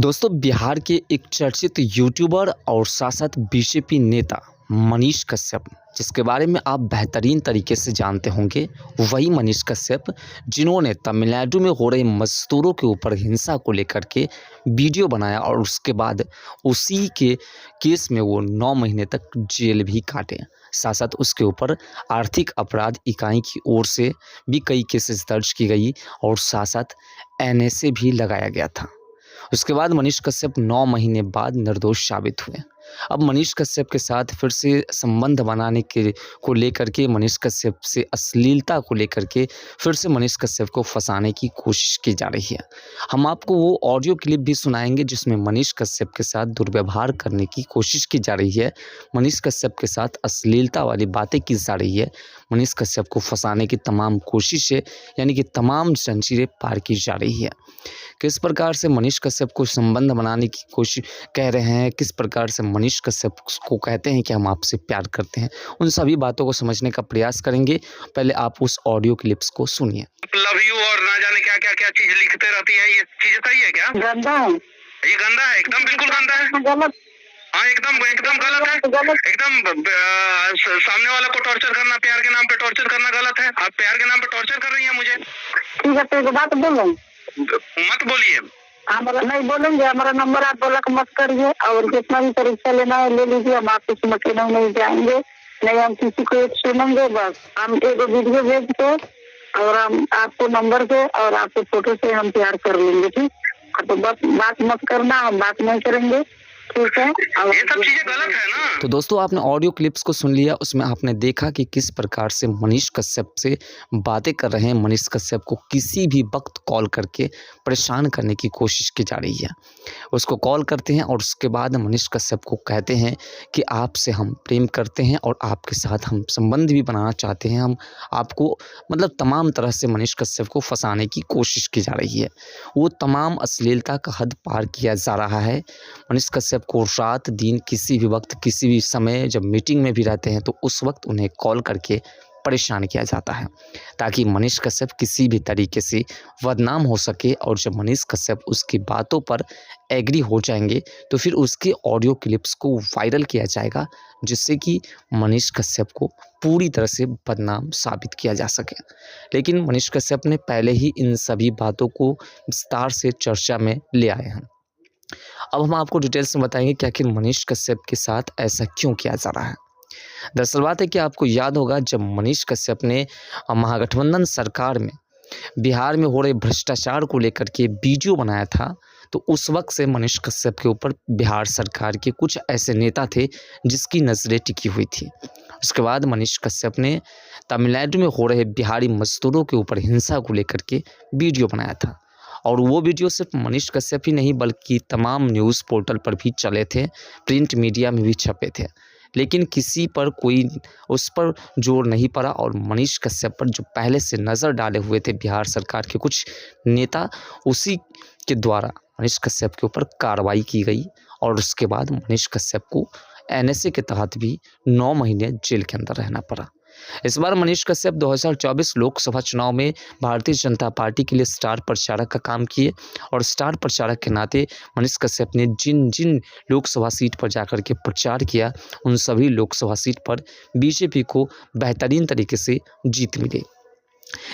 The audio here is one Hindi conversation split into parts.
दोस्तों बिहार के एक चर्चित यूट्यूबर और साथ साथ बीजेपी नेता मनीष कश्यप, जिसके बारे में आप बेहतरीन तरीके से जानते होंगे, वही मनीष कश्यप जिन्होंने तमिलनाडु में हो रहे मजदूरों के ऊपर हिंसा को लेकर के वीडियो बनाया और उसके बाद उसी के केस में वो 9 महीने तक जेल भी काटे। साथ साथ उसके ऊपर आर्थिक अपराध इकाई की ओर से भी कई केसेस दर्ज की गई और साथ साथ एनएसए भी लगाया गया था। उसके बाद मनीष कश्यप 9 महीने बाद निर्दोष साबित हुए। अब मनीष कश्यप के साथ फिर से संबंध बनाने के को लेकर के मनीष कश्यप से अश्लीलता को लेकर के फिर से मनीष कश्यप को फंसाने की कोशिश की जा रही है। हम आपको वो ऑडियो क्लिप भी सुनाएंगे जिसमें मनीष कश्यप के साथ दुर्व्यवहार करने की कोशिश की जा रही है, मनीष कश्यप के साथ अश्लीलता वाली बातें की जा रही है, मनीष कश्यप को फंसाने की तमाम कोशिशें यानी कि तमाम जंजीरें पार की जा रही है। किस प्रकार से मनीष कश्यप को संबंध बनाने की कोशिश कह रहे हैं, किस प्रकार से मनीष कश्यप को कहते हैं कि हम आपसे प्यार करते हैं, उन सभी बातों को समझने का प्रयास करेंगे। पहले आप उस ऑडियो क्लिप्स को सुनिए। लव यू और ना जाने क्या क्या क्या चीज लिखते रहती है, ये चीज सही है क्या? गंदा है। ये गंदा है, एकदम बिल्कुल गंदा है। गलत। हाँ एकदम एकदम गलत है। एकदम सामने वाला को टॉर्चर करना, प्यार के नाम पे टॉर्चर करना गलत है। आप प्यार के नाम पे टॉर्चर कर रही हैं मुझे। ठीक है, तो एक बात बोलो, मत बोलिए। हमारा नहीं बोलेंगे, हमारा नंबर आप ब्लॉक मत करिए और जितना भी परीक्षा लेना है ले लीजिए। हम आपके मकीनों नहीं जाएंगे, नहीं हम किसी को एक सुनेंगे। बस हम एक वीडियो भेज के और हम आपको नंबर से और आपके फोटो से हम प्यार कर लेंगे। ठीक, तो बस बात मत करना, हम बात नहीं करेंगे। ठीक है, ये सब चीजें गलत है ना। तो दोस्तों आपने ऑडियो क्लिप्स को सुन लिया, उसमें आपने देखा कि किस प्रकार से मनीष कश्यप से बातें कर रहे हैं। मनीष कश्यप को किसी भी वक्त कॉल करके परेशान करने की कोशिश की जा रही है। उसको कॉल करते हैं और उसके बाद मनीष कश्यप को कहते हैं कि आपसे हम प्रेम करते हैं और आपके साथ हम संबंध भी बनाना चाहते हैं। हम आपको मतलब तमाम तरह से मनीष कश्यप को फंसाने की कोशिश की जा रही है। वो तमाम अश्लीलता का हद पार किया जा रहा है। मनीष कश्यप को रात दिन किसी भी वक्त किसी भी समय जब मीटिंग में भी रहते हैं तो उस वक्त उन्हें कॉल करके परेशान किया जाता है ताकि मनीष कश्यप किसी भी तरीके से बदनाम हो सके। और जब मनीष कश्यप उसकी बातों पर एग्री हो जाएंगे तो फिर उसके ऑडियो क्लिप्स को वायरल किया जाएगा, जिससे कि मनीष कश्यप को पूरी तरह से बदनाम साबित किया जा सके। लेकिन मनीष कश्यप ने पहले ही इन सभी बातों को विस्तार से चर्चा में ले आए हैं। अब हम आपको डिटेल्स में बताएंगे कि आखिर मनीष कश्यप के साथ ऐसा क्यों किया जा रहा है। दरअसल बात है कि आपको याद होगा जब मनीष कश्यप ने महागठबंधन सरकार में बिहार में हो रहे भ्रष्टाचार को लेकर के वीडियो बनाया था, तो उस वक्त से मनीष कश्यप के ऊपर बिहार सरकार के कुछ ऐसे नेता थे जिसकी नज़रें टिकी हुई थी। उसके बाद मनीष कश्यप ने तमिलनाडु में हो रहे बिहारी मजदूरों के ऊपर हिंसा को लेकर के वीडियो बनाया था और वो वीडियो सिर्फ मनीष कश्यप ही नहीं बल्कि तमाम न्यूज़ पोर्टल पर भी चले थे, प्रिंट मीडिया में भी छपे थे। लेकिन किसी पर कोई उस पर जोर नहीं पड़ा और मनीष कश्यप पर जो पहले से नज़र डाले हुए थे बिहार सरकार के कुछ नेता, उसी के द्वारा मनीष कश्यप के ऊपर कार्रवाई की गई और उसके बाद मनीष कश्यप को एनएसए के तहत भी 9 महीने जेल के अंदर रहना पड़ा। इस बार मनीष कश्यप 2024 लोकसभा चुनाव में भारतीय जनता पार्टी के लिए स्टार प्रचारक का काम किए और स्टार प्रचारक के नाते मनीष कश्यप ने जिन जिन लोकसभा सीट पर जाकर के प्रचार किया, उन सभी लोकसभा सीट पर बीजेपी को बेहतरीन तरीके से जीत मिली।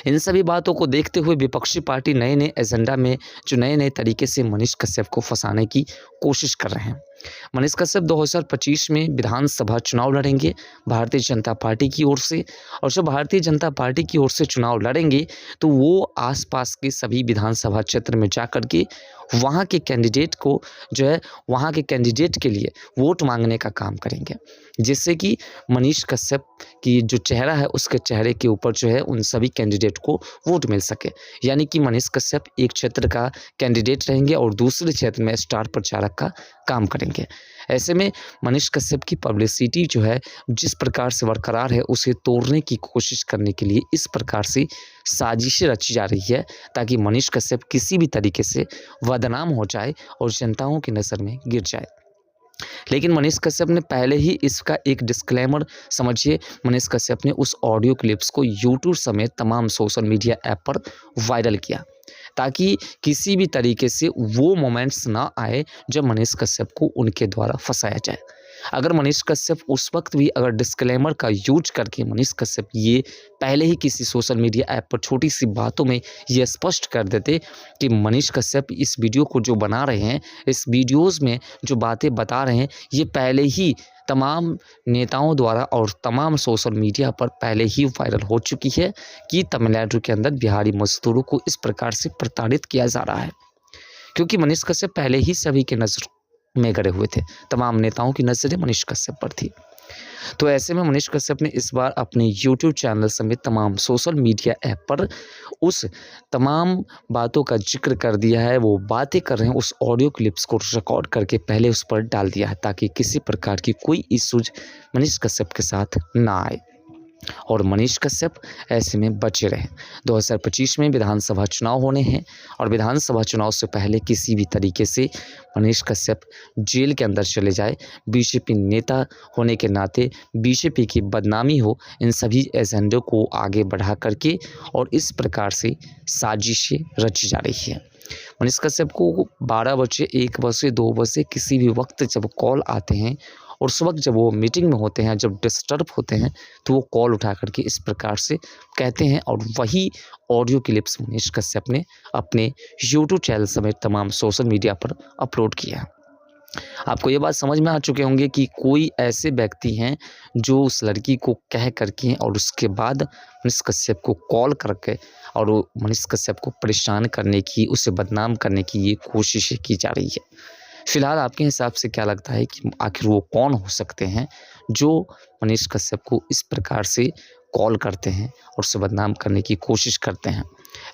इन सभी बातों को देखते हुए विपक्षी पार्टी नए नए एजेंडा में जो नए नए तरीके से मनीष कश्यप को फंसाने की कोशिश कर रहे हैं। मनीष कश्यप 2025 में विधानसभा चुनाव लड़ेंगे भारतीय जनता पार्टी की ओर से, और जब भारतीय जनता पार्टी की ओर से चुनाव लड़ेंगे तो वो आसपास के सभी विधानसभा क्षेत्र में जाकर के वहाँ के कैंडिडेट को जो है वहाँ के कैंडिडेट के लिए वोट मांगने का काम करेंगे, जिससे कि मनीष कश्यप की जो चेहरा है उसके चेहरे के ऊपर जो है उन सभी कैंडिडेट को वोट मिल सके। यानी कि मनीष कश्यप एक क्षेत्र का कैंडिडेट रहेंगे और दूसरे क्षेत्र में स्टार प्रचारक का काम करेंगे। ऐसे में मनीष कश्यप की पब्लिसिटी जो है जिस प्रकार से बरकरार है, उसे तोड़ने की कोशिश करने के लिए इस प्रकार से साजिशें रची जा रही है ताकि मनीष कश्यप किसी भी तरीके से बदनाम हो जाए और जनताओं की नज़र में गिर जाए। लेकिन मनीष कश्यप ने पहले ही इसका एक डिस्क्लेमर समझिए, मनीष कश्यप ने उस ऑडियो क्लिप्स को यूट्यूब समेत तमाम सोशल मीडिया ऐप पर वायरल किया। ताकि किसी भी तरीके से वो मोमेंट्स ना आए जब मनीष कश्यप को उनके द्वारा फंसाया जाए। अगर मनीष कश्यप उस वक्त भी अगर डिस्क्लेमर का यूज करके मनीष कश्यप ये पहले ही किसी सोशल मीडिया ऐप पर छोटी सी बातों में ये स्पष्ट कर देते कि मनीष कश्यप इस वीडियो को जो बना रहे हैं, इस वीडियोस में जो बातें बता रहे हैं, ये पहले ही तमाम नेताओं द्वारा और तमाम सोशल मीडिया पर पहले ही वायरल हो चुकी है कि तमिलनाडु के अंदर बिहारी मजदूरों को इस प्रकार से प्रताड़ित किया जा रहा है। क्योंकि मनीष कश्यप पहले ही सभी के नज़र में गड़े हुए थे, तमाम नेताओं की नज़रें मनीष कश्यप पर थी। तो ऐसे में मनीष कश्यप ने इस बार अपने यूट्यूब चैनल समेत तमाम सोशल मीडिया ऐप पर उस तमाम बातों का जिक्र कर दिया है, वो बातें कर रहे हैं, उस ऑडियो क्लिप्स को रिकॉर्ड करके पहले उस पर डाल दिया है ताकि किसी प्रकार की कोई इश्यूज मनीष कश्यप के साथ ना आए और मनीष कश्यप ऐसे में बचे रहें। 2025 में विधानसभा चुनाव होने हैं और विधानसभा चुनाव से पहले किसी भी तरीके से मनीष कश्यप जेल के अंदर चले जाए, बीजेपी नेता होने के नाते बीजेपी की बदनामी हो, इन सभी एजेंडों को आगे बढ़ा करके और इस प्रकार से साजिशें रची जा रही है। मनीष कश्यप को 12 बजे, 1 बजे, 2 बजे किसी भी वक्त जब कॉल आते हैं और उस वक्त जब वो मीटिंग में होते हैं, जब डिस्टर्ब होते हैं, तो वो कॉल उठा करके इस प्रकार से कहते हैं और वही ऑडियो क्लिप्स मनीष कश्यप ने अपने यूट्यूब चैनल समेत तमाम सोशल मीडिया पर अपलोड किया है। आपको ये बात समझ में आ चुके होंगे कि कोई ऐसे व्यक्ति हैं जो उस लड़की को कह करके और उसके बाद मनीष कश्यप को कॉल करके और वो मनीष कश्यप को परेशान करने की, उसे बदनाम करने की ये कोशिशें की जा रही है। फिलहाल आपके हिसाब से क्या लगता है कि आखिर वो कौन हो सकते हैं जो मनीष कश्यप को इस प्रकार से कॉल करते हैं और उसे बदनाम करने की कोशिश करते हैं?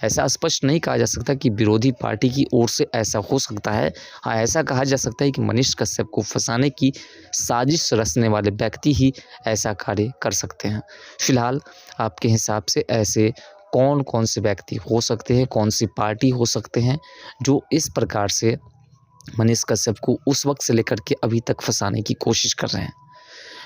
ऐसा स्पष्ट नहीं कहा जा सकता कि विरोधी पार्टी की ओर से ऐसा हो सकता है। हाँ, ऐसा कहा जा सकता है कि मनीष कश्यप को फंसाने की साजिश रचने वाले व्यक्ति ही ऐसा कार्य कर सकते हैं। फिलहाल आपके हिसाब से ऐसे कौन कौन से व्यक्ति हो सकते हैं, कौन सी पार्टी हो सकते हैं जो इस प्रकार से मनीष कश्यप को उस वक्त से लेकर के अभी तक फंसाने की कोशिश कर रहे हैं?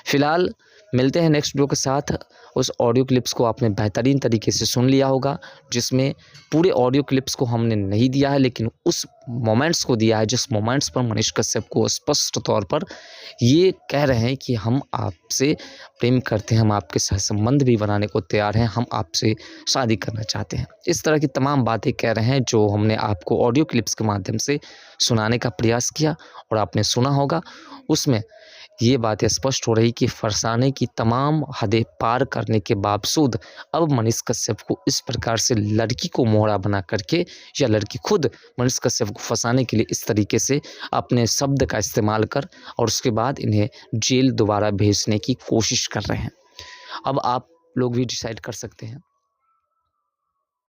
फिलहाल मिलते हैं नेक्स्ट वीडियो के साथ। उस ऑडियो क्लिप्स को आपने बेहतरीन तरीके से सुन लिया होगा, जिसमें पूरे ऑडियो क्लिप्स को हमने नहीं दिया है लेकिन उस मोमेंट्स को दिया है जिस मोमेंट्स पर मनीष कश्यप को स्पष्ट तौर पर ये कह रहे हैं कि हम आपसे प्रेम करते हैं, हम आपके साथ संबंध भी बनाने को तैयार हैं, हम आपसे शादी करना चाहते हैं। इस तरह की तमाम बातें कह रहे हैं जो हमने आपको ऑडियो क्लिप्स के माध्यम से सुनाने का प्रयास किया और आपने सुना होगा। उसमें ये बातें स्पष्ट हो रही कि फरसाने की तमाम हदें पार करने के बावजूद अब मनीष कश्यप को इस प्रकार से लड़की को मोहरा बना करके या लड़की खुद मनीष कश्यप को फंसाने के लिए इस तरीके से अपने शब्द का इस्तेमाल कर और उसके बाद इन्हें जेल दोबारा भेजने की कोशिश कर रहे हैं। अब आप लोग भी डिसाइड कर सकते हैं।